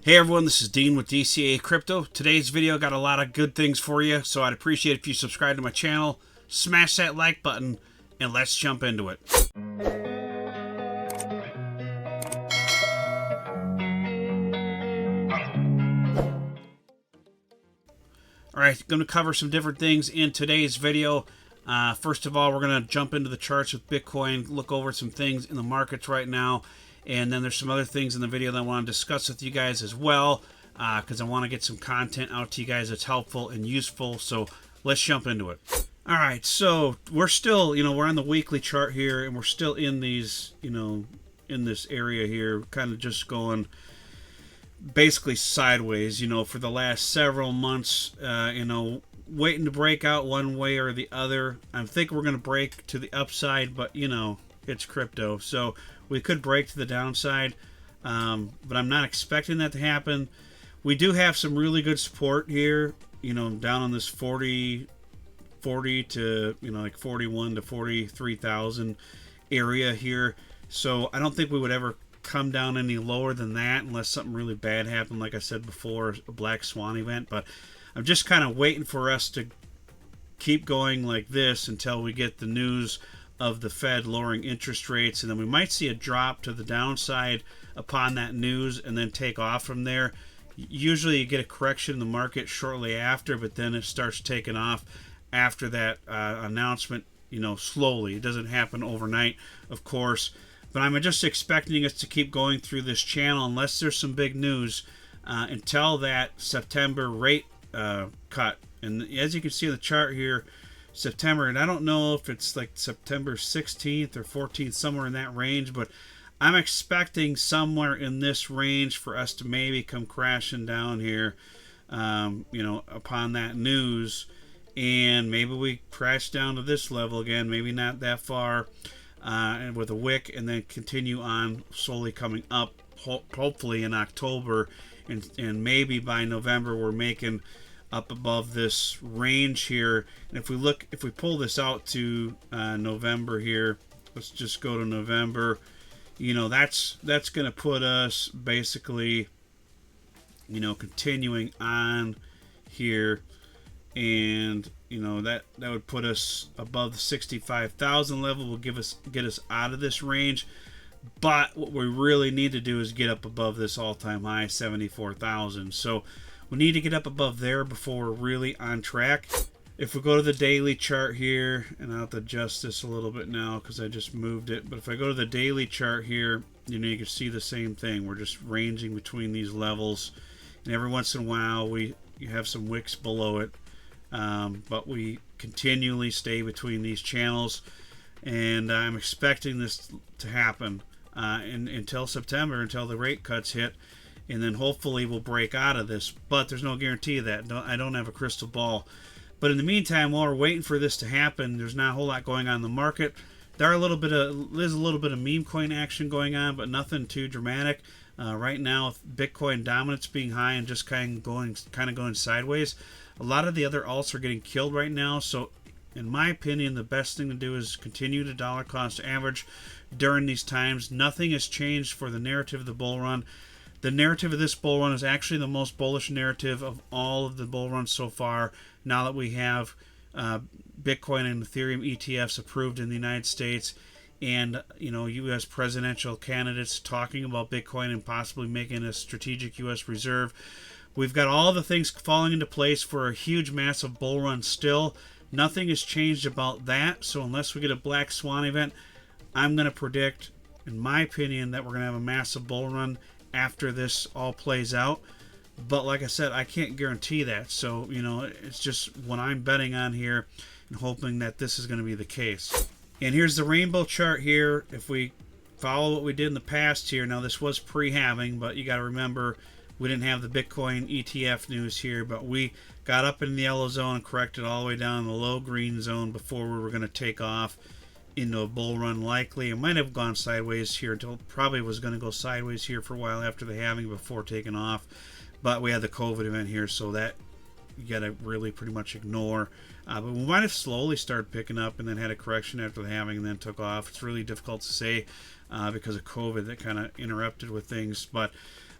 Hey everyone, this is Dean with DCA Crypto. Today's video got a lot of good things for you, so I'd appreciate if you subscribe to my channel, smash that like button, and let's jump into it. Alright, going to cover some different things in today's video. First of all, we're going to jump into the charts with Bitcoin, look over some things in the markets right now. And then there's some other things in the video that I want to discuss with you guys as well, because I want to get some content out to you guys that's helpful and useful. So let's jump into it. All right, so we're still, we're on the weekly chart here, and we're still in these, in this area here, kind of just going basically sideways, for the last several months, waiting to break out one way or the other. I think we're going to break to the upside, but, it's crypto. So we could break to the downside, but I'm not expecting that to happen. We do have some really good support here, down on this 40 to, like 41 to 43,000 area here. So I don't think we would ever come down any lower than that unless something really bad happened, like I said before, a black swan event. But I'm just kind of waiting for us to keep going like this until we get the news of the Fed lowering interest rates, and then we might see a drop to the downside upon that news and then take off from there. Usually you get a correction in the market shortly after, but then it starts taking off after that announcement, slowly. It doesn't happen overnight, of course, but I'm just expecting us to keep going through this channel unless there's some big news until that September rate cut. And as you can see in the chart here, September, and I don't know if it's like September 16th or 14th, somewhere in that range, but I'm expecting somewhere in this range for us to maybe come crashing down here, upon that news, and maybe we crash down to this level again, maybe not that far, and with a wick, and then continue on slowly coming up, hopefully in October, and maybe by November we're making up above this range here. And if we pull this out to November here, let's just go to November, that's going to put us basically, continuing on here, and that would put us above the 65,000 level, will get us out of this range. But what we really need to do is get up above this all-time high, 74,000. So we need to get up above there before we're really on track. If we go to the daily chart here, and I'll have to adjust this a little bit now because I just moved it, but if I go to the daily chart here, you can see the same thing. We're just ranging between these levels, and every once in a while you have some wicks below it, but we continually stay between these channels, and I'm expecting this to happen until September, until the rate cuts hit. And then hopefully we'll break out of this. But there's no guarantee of that. I don't have a crystal ball. But in the meantime, while we're waiting for this to happen, there's not a whole lot going on in the market. There's a little bit of meme coin action going on, but nothing too dramatic. Right now, with Bitcoin dominance being high and just kind of going sideways, a lot of the other alts are getting killed right now. So in my opinion, the best thing to do is continue to dollar cost average during these times. Nothing has changed for the narrative of the bull run. The narrative of this bull run is actually the most bullish narrative of all of the bull runs so far, now that we have Bitcoin and Ethereum ETFs approved in the United States, and U.S. presidential candidates talking about Bitcoin and possibly making a strategic U.S. reserve. We've got all the things falling into place for a huge, massive bull run still. Nothing has changed about that, so unless we get a black swan event, I'm going to predict, in my opinion, that we're going to have a massive bull run after this all plays out. But like I said, I can't guarantee that. So, it's just what I'm betting on here and hoping that this is going to be the case. And here's the rainbow chart here. If we follow what we did in the past here, now this was pre-halving, but you got to remember we didn't have the Bitcoin ETF news here, but we got up in the yellow zone and corrected all the way down in the low green zone before we were going to take off into a bull run. Likely it might have gone sideways here until probably was going to go sideways here for a while after the halving before taking off, but we had the COVID event here, so that you got to really pretty much ignore. But we might have slowly started picking up and then had a correction after the halving and then took off. It's really difficult to say because of COVID that kind of interrupted with things, but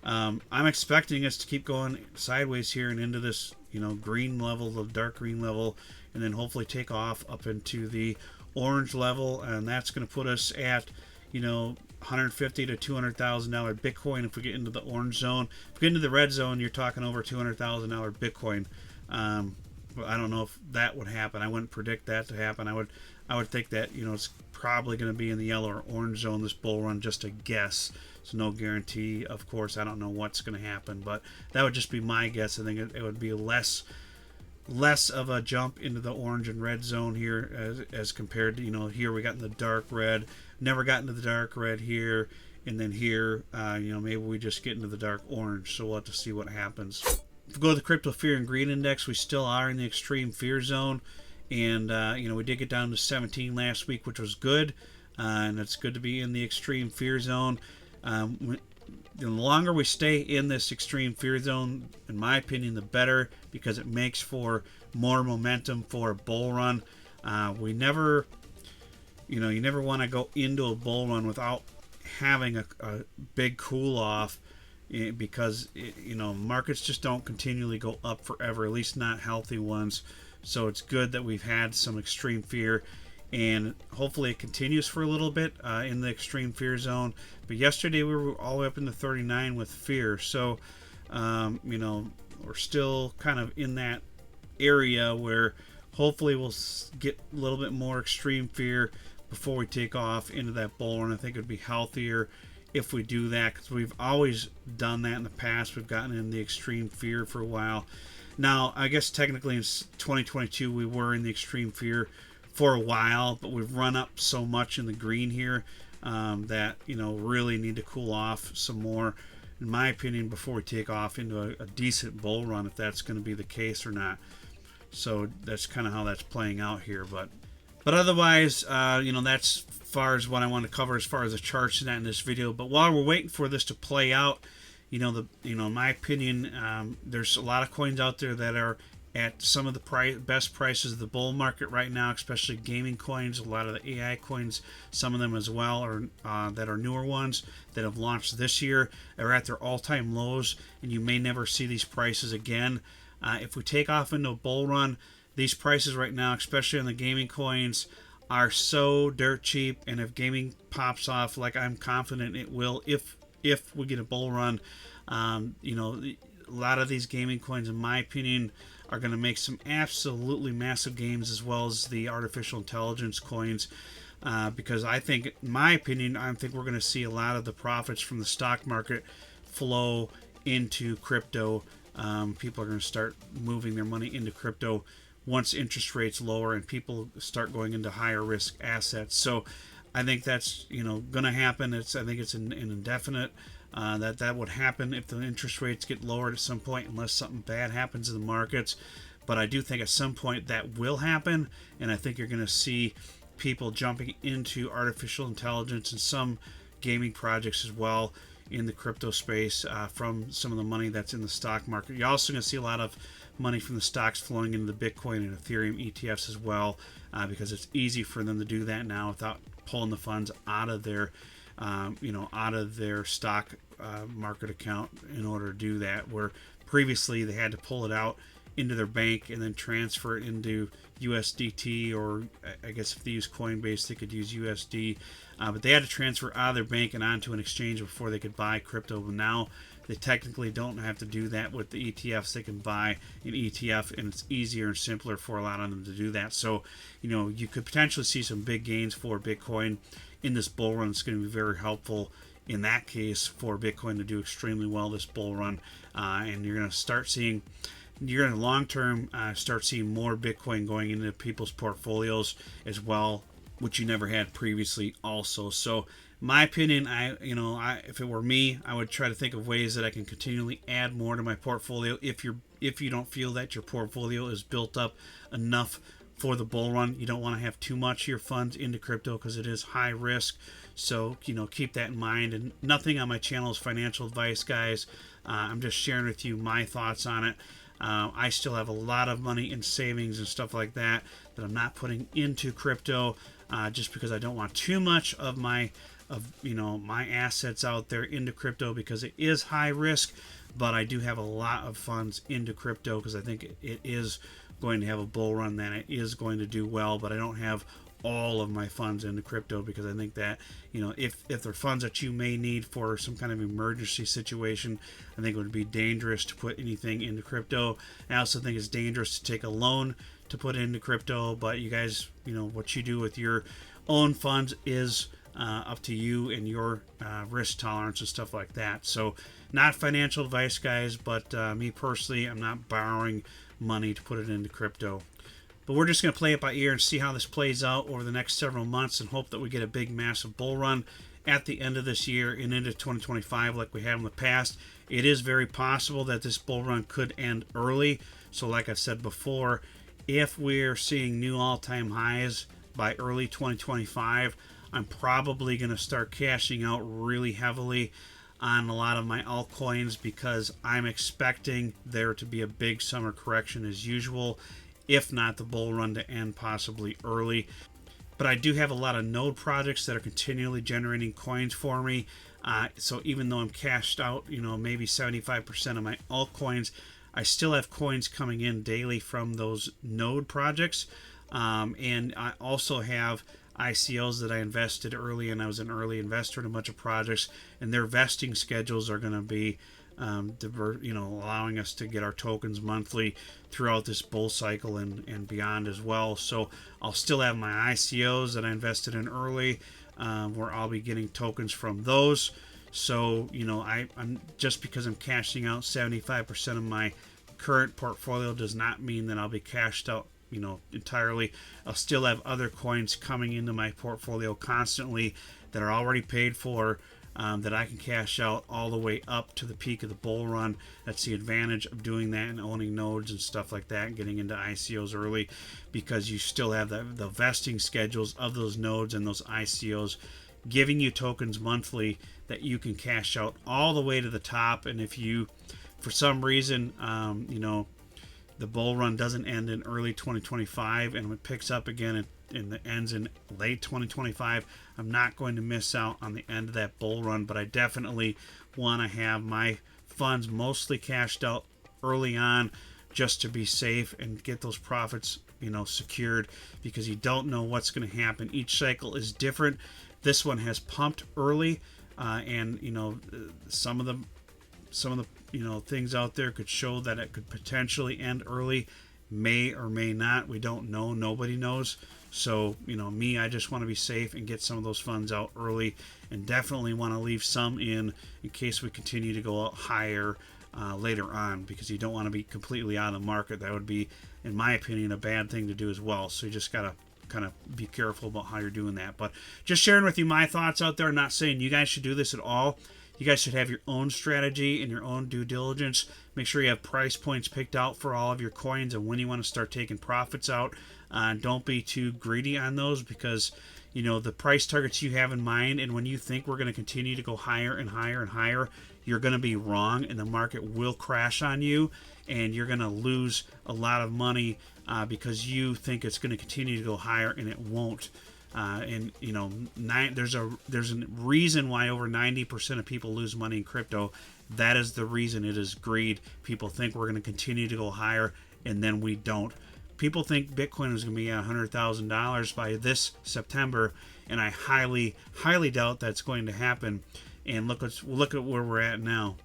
I'm expecting us to keep going sideways here and into this, green level, the dark green level, and then hopefully take off up into the orange level, and that's going to put us at, $150,000 to $200,000 Bitcoin if we get into the orange zone. If we get into the red zone, you're talking over $200,000 Bitcoin. I don't know if that would happen. I wouldn't predict that to happen. I would think that it's probably going to be in the yellow or orange zone this bull run, just a guess. So no guarantee. Of course, I don't know what's going to happen, but that would just be my guess. I think it would be less of a jump into the orange and red zone here as compared to here we got in the dark red. Never got into the dark red here, and then here maybe we just get into the dark orange. So we'll have to see what happens. If we go to the crypto fear and greed index, we still are in the extreme fear zone, and we did get down to 17 last week, which was good, and it's good to be in the extreme fear zone. The longer we stay in this extreme fear zone, in my opinion, the better, because it makes for more momentum for a bull run. You never want to go into a bull run without having a big cool off, because markets just don't continually go up forever, at least not healthy ones. So it's good that we've had some extreme fear, and hopefully it continues for a little bit in the extreme fear zone. But yesterday we were all the way up into 39 with fear, so we're still kind of in that area where hopefully we'll get a little bit more extreme fear before we take off into that bull run. I think it would be healthier if we do that, because we've always done that in the past. We've gotten in the extreme fear for a while. Now, I guess technically in 2022 we were in the extreme fear for a while, but we've run up so much in the green here that really need to cool off some more, in my opinion, before we take off into a decent bull run, if that's going to be the case or not. So that's kind of how that's playing out here. But otherwise, that's as far as what I want to cover as far as the charts and that in this video. But while we're waiting for this to play out, in my opinion, there's a lot of coins out there that are at some of the best prices of the bull market right now, especially gaming coins. A lot of the AI coins, some of them as well, are that are newer ones that have launched this year, are at their all-time lows, and you may never see these prices again. If we take off into a bull run, these prices right now, especially on the gaming coins, are so dirt cheap. And if gaming pops off, like I'm confident it will, if we get a bull run, a lot of these gaming coins, in my opinion, are going to make some absolutely massive gains, as well as the artificial intelligence coins, because I think, in my opinion, I think we're going to see a lot of the profits from the stock market flow into crypto. People are going to start moving their money into crypto once interest rates lower and people start going into higher risk assets. So I think that's going to happen. I think it's an indefinite that would happen if the interest rates get lowered at some point, unless something bad happens in the markets. But I do think at some point that will happen, and I think you're going to see people jumping into artificial intelligence and some gaming projects as well in the crypto space from some of the money that's in the stock market. You're also going to see a lot of money from the stocks flowing into the Bitcoin and Ethereum ETFs as well, because it's easy for them to do that now without pulling the funds out of their stock market account in order to do that, where previously they had to pull it out into their bank and then transfer it into USDT, or I guess if they use Coinbase they could use USD, but they had to transfer out of their bank and onto an exchange before they could buy crypto. But now they technically don't have to do that with the ETFs. They can buy an ETF, and it's easier and simpler for a lot of them to do that. So you could potentially see some big gains for Bitcoin in this bull run. It's going to be very helpful in that case for Bitcoin to do extremely well this bull run, and you're going to start seeing, long term start seeing more Bitcoin going into people's portfolios as well, which you never had previously also. So my opinion, if it were me, I would try to think of ways that I can continually add more to my portfolio. If you don't feel that your portfolio is built up enough for the bull run, you don't want to have too much of your funds into crypto because it is high risk. So keep that in mind. And nothing on my channel is financial advice, guys. I'm just sharing with you my thoughts on it. I still have a lot of money in savings and stuff like that I'm not putting into crypto, just because I don't want too much of my of my assets out there into crypto, because it is high risk, but I do have a lot of funds into crypto because I think it is going to have a bull run, that it is going to do well. But I don't have all of my funds into crypto because I think that if they're funds that you may need for some kind of emergency situation, I think it would be dangerous to put anything into crypto. I also think it's dangerous to take a loan to put into crypto, but you guys, what you do with your own funds is up to you and your risk tolerance and stuff like that. So not financial advice, guys, but me personally, I'm not borrowing money to put it into crypto. But we're just going to play it by ear and see how this plays out over the next several months, and hope that we get a big, massive bull run at the end of this year and into 2025 like we have in the past. It is very possible that this bull run could end early. So like I've said before, if we're seeing new all-time highs by early 2025, I'm probably going to start cashing out really heavily on a lot of my altcoins, because I'm expecting there to be a big summer correction as usual, if not the bull run to end possibly early. But I do have a lot of node projects that are continually generating coins for me. So even though I'm cashed out, maybe 75% of my altcoins, I still have coins coming in daily from those node projects. And I also have ICOs that I invested early, and I was an early investor in a bunch of projects, and their vesting schedules are going to be allowing us to get our tokens monthly throughout this bull cycle and beyond as well. So I'll still have my ICOs that I invested in early, where I'll be getting tokens from those. So I'm just because I'm cashing out 75% of my current portfolio does not mean that I'll be cashed out entirely. I'll still have other coins coming into my portfolio constantly that are already paid for, that I can cash out all the way up to the peak of the bull run. That's the advantage of doing that and owning nodes and stuff like that, and getting into ICOs early, because you still have the vesting schedules of those nodes and those ICOs giving you tokens monthly that you can cash out all the way to the top. And if you, for some reason, the bull run doesn't end in early 2025 and it picks up again and it ends in late 2025, I'm not going to miss out on the end of that bull run. But I definitely want to have my funds mostly cashed out early on, just to be safe and get those profits secured, because you don't know what's going to happen. Each cycle is different. This one has pumped early, and some of the things out there could show that it could potentially end early, may or may not. We don't know. Nobody knows. So I just want to be safe and get some of those funds out early, and definitely want to leave some in case we continue to go out higher later on, because you don't want to be completely out of the market. That would be, in my opinion, a bad thing to do as well. So you just gotta kind of be careful about how you're doing that. But just sharing with you my thoughts out there. I'm not saying you guys should do this at all. You guys should have your own strategy and your own due diligence. Make sure you have price points picked out for all of your coins and when you want to start taking profits out. Don't be too greedy on those, because the price targets you have in mind, and when you think we're going to continue to go higher and higher and higher, you're going to be wrong, and the market will crash on you, and you're going to lose a lot of money because you think it's going to continue to go higher, and it won't. There's a reason why over 90% of people lose money in crypto. That is the reason. It is greed. People think we're going to continue to go higher, and then we don't. People think Bitcoin is going to be at $100,000 by this September, and I highly, highly doubt that's going to happen. And look at where we're at now.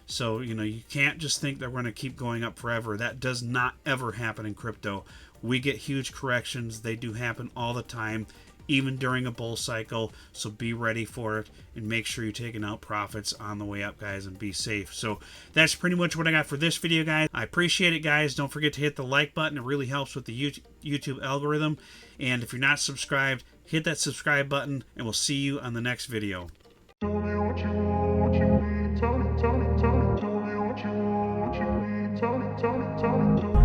So you can't just think that we're going to keep going up forever. That does not ever happen in crypto. We get huge corrections. They do happen all the time, even during a bull cycle. So be ready for it, and make sure you're taking out profits on the way up, guys, and be safe. So that's pretty much what I got for this video, guys. I appreciate it, guys. Don't forget to hit the like button. It really helps with the YouTube algorithm. And if you're not subscribed, hit that subscribe button, and we'll see you on the next video. Tell me what you want, what you need. Tell me, tell me, tell me, tell me what you want, what you need. Tell me, tell me, tell me, tell me.